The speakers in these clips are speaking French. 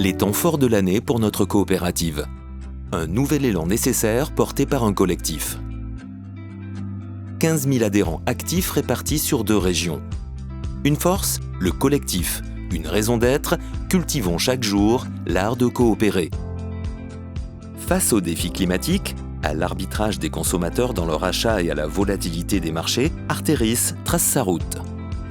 les temps forts de l'année pour notre coopérative. Un nouvel élan nécessaire porté par un collectif. 15 000 adhérents actifs répartis sur 2 régions. Une force, le collectif. Une raison d'être, cultivons chaque jour l'art de coopérer. Face aux défis climatiques, à l'arbitrage des consommateurs dans leur achat et à la volatilité des marchés, Arteris trace sa route.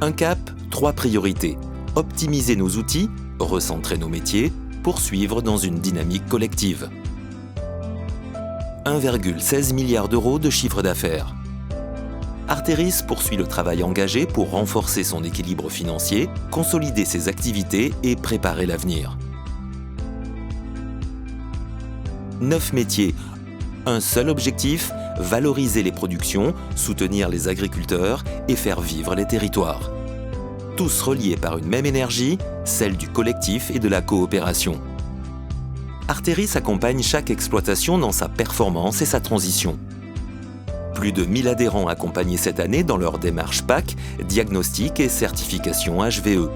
Un cap, 3 priorités. Optimiser nos outils, recentrer nos métiers, poursuivre dans une dynamique collective. 1,16 milliard d'euros de chiffre d'affaires. Arteris poursuit le travail engagé pour renforcer son équilibre financier, consolider ses activités et préparer l'avenir. 9 métiers. Un seul objectif, valoriser les productions, soutenir les agriculteurs et faire vivre les territoires. Tous reliés par une même énergie, celle du collectif et de la coopération. Arteris accompagne chaque exploitation dans sa performance et sa transition. Plus de 1000 adhérents accompagnés cette année dans leur démarche PAC, diagnostic et certification HVE.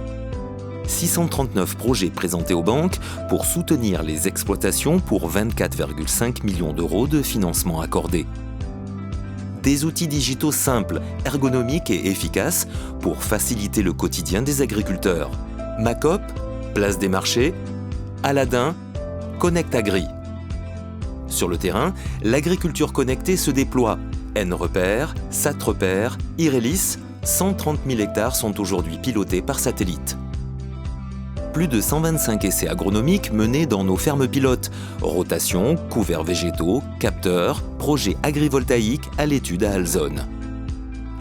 639 projets présentés aux banques pour soutenir les exploitations pour 24,5 millions d'euros de financement accordé. Des outils digitaux simples, ergonomiques et efficaces pour faciliter le quotidien des agriculteurs. Macop, Place des marchés, Aladin, Connect Agri. Sur le terrain, l'agriculture connectée se déploie. N-Repère, SAT-Repère, Irelis, 130 000 hectares sont aujourd'hui pilotés par satellite. Plus de 125 essais agronomiques menés dans nos fermes pilotes. Rotation, couverts végétaux, capteurs, projets agrivoltaïques à l'étude à Alzone.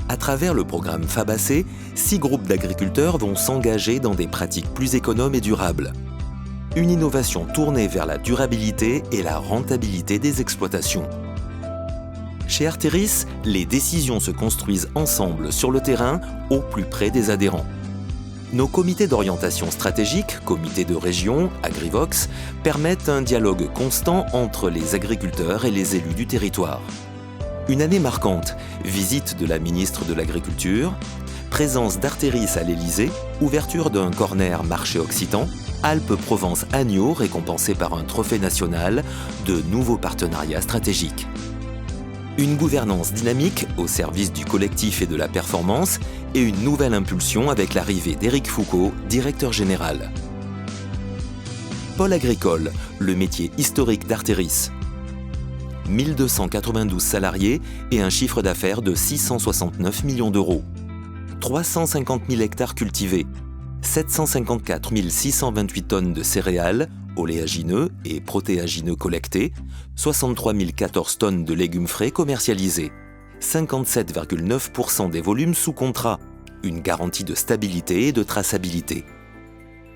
À travers le programme Fabacé, 6 groupes d'agriculteurs vont s'engager dans des pratiques plus économes et durables. Une innovation tournée vers la durabilité et la rentabilité des exploitations. Chez Arteris, les décisions se construisent ensemble sur le terrain, au plus près des adhérents. Nos comités d'orientation stratégique, comités de région, Agrivox, permettent un dialogue constant entre les agriculteurs et les élus du territoire. Une année marquante, visite de la ministre de l'Agriculture, présence d'Arteris à l'Élysée, ouverture d'un corner marché occitan, Alpes-Provence-Agneau récompensé par un trophée national, de nouveaux partenariats stratégiques. Une gouvernance dynamique au service du collectif et de la performance et une nouvelle impulsion avec l'arrivée d'Éric Foucault, directeur général. Pôle agricole, le métier historique d'Arteris. 1292 salariés et un chiffre d'affaires de 669 millions d'euros. 350 000 hectares cultivés, 754 628 tonnes de céréales, oléagineux et protéagineux collectés, 63 014 tonnes de légumes frais commercialisés, 57,9% des volumes sous contrat, une garantie de stabilité et de traçabilité.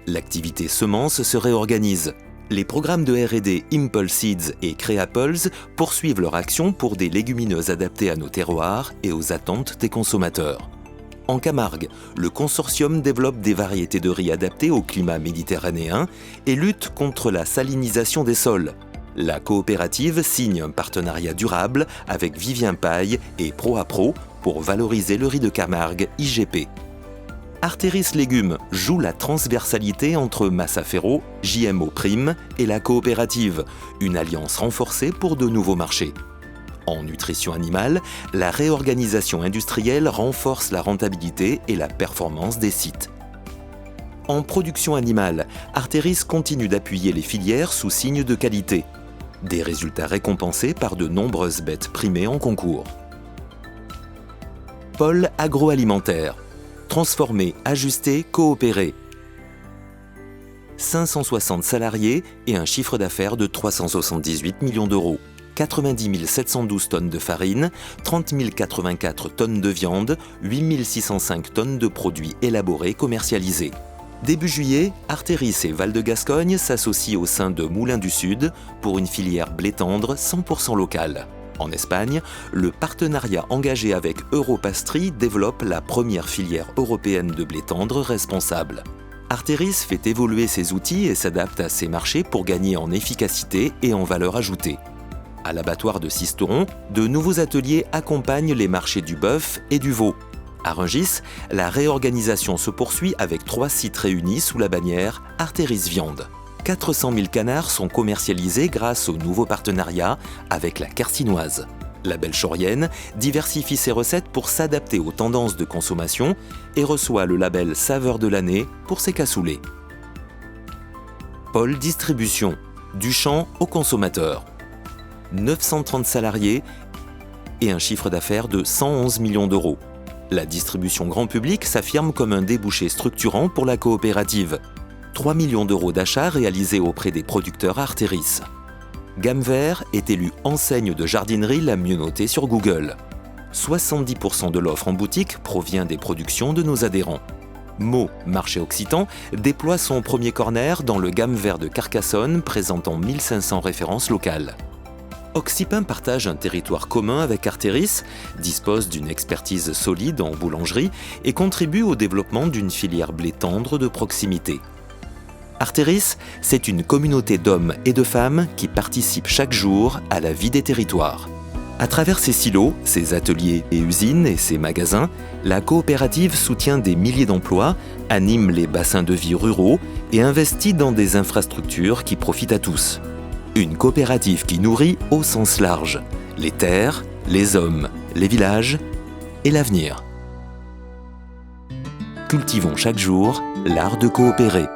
L'activité semences se réorganise. Les programmes de R&D Impulse Seeds et Créapulse poursuivent leur action pour des légumineuses adaptées à nos terroirs et aux attentes des consommateurs. En Camargue, le consortium développe des variétés de riz adaptées au climat méditerranéen et lutte contre la salinisation des sols. La coopérative signe un partenariat durable avec Vivien Paille et ProApro pour valoriser le riz de Camargue IGP. Arteris Légumes joue la transversalité entre Massafero, JMO Prime et la coopérative, une alliance renforcée pour de nouveaux marchés. En nutrition animale, la réorganisation industrielle renforce la rentabilité et la performance des sites. En production animale, Arteris continue d'appuyer les filières sous signe de qualité. Des résultats récompensés par de nombreuses bêtes primées en concours. Pôle agroalimentaire. Transformer, ajuster, coopérer. 560 salariés et un chiffre d'affaires de 378 millions d'euros. 90 712 tonnes de farine, 30 084 tonnes de viande, 8 605 tonnes de produits élaborés commercialisés. Début juillet, Arteris et Val de Gascogne s'associent au sein de Moulins du Sud pour une filière blé tendre 100% locale. En Espagne, le partenariat engagé avec Europastry développe la première filière européenne de blé tendre responsable. Arteris fait évoluer ses outils et s'adapte à ces marchés pour gagner en efficacité et en valeur ajoutée. À l'abattoir de Sisteron, de nouveaux ateliers accompagnent les marchés du bœuf et du veau. À Rungis, la réorganisation se poursuit avec 3 sites réunis sous la bannière Arteris Viande. 400 000 canards sont commercialisés grâce au nouveau partenariat avec la Carcinoise. La Belchorienne diversifie ses recettes pour s'adapter aux tendances de consommation et reçoit le label Saveur de l'année pour ses cassoulets. Pôle Distribution, du champ au consommateur. 930 salariés et un chiffre d'affaires de 111 millions d'euros. La distribution grand public s'affirme comme un débouché structurant pour la coopérative. 3 millions d'euros d'achats réalisés auprès des producteurs Artéris. Gamme Vert est élue enseigne de jardinerie la mieux notée sur Google. 70% de l'offre en boutique provient des productions de nos adhérents. Meaux, marché occitan, déploie son premier corner dans le Gamme Vert de Carcassonne, présentant 1500 références locales. Oxypain partage un territoire commun avec Artéris, dispose d'une expertise solide en boulangerie et contribue au développement d'une filière blé tendre de proximité. Artéris, c'est une communauté d'hommes et de femmes qui participent chaque jour à la vie des territoires. À travers ses silos, ses ateliers et usines et ses magasins, la coopérative soutient des milliers d'emplois, anime les bassins de vie ruraux et investit dans des infrastructures qui profitent à tous. Une coopérative qui nourrit au sens large les terres, les hommes, les villages et l'avenir. Cultivons chaque jour l'art de coopérer.